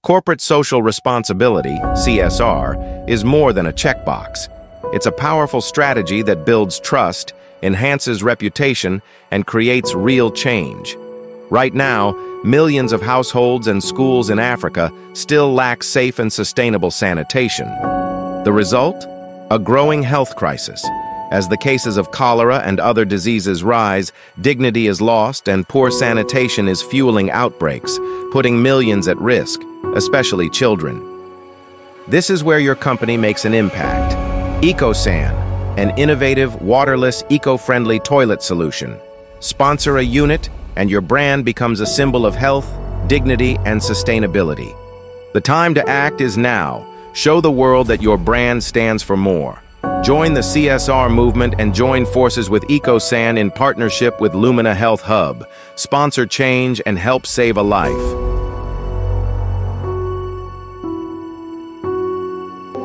Corporate social responsibility, CSR, is more than a checkbox. It's a powerful strategy that builds trust, enhances reputation, and creates real change. Right now, millions of households and schools in Africa still lack safe and sustainable sanitation. The result? A growing health crisis. As the cases of cholera and other diseases rise, dignity is lost and poor sanitation is fueling outbreaks, putting millions at risk, especially children. This is where your company makes an impact. EcoSan, an innovative, waterless, eco-friendly toilet solution. Sponsor a unit, and your brand becomes a symbol of health, dignity, and sustainability. The time to act is now. Show the world that your brand stands for more. Join the CSR movement and join forces with EcoSan in partnership with Lumina Health Hub. Sponsor change and help save a life.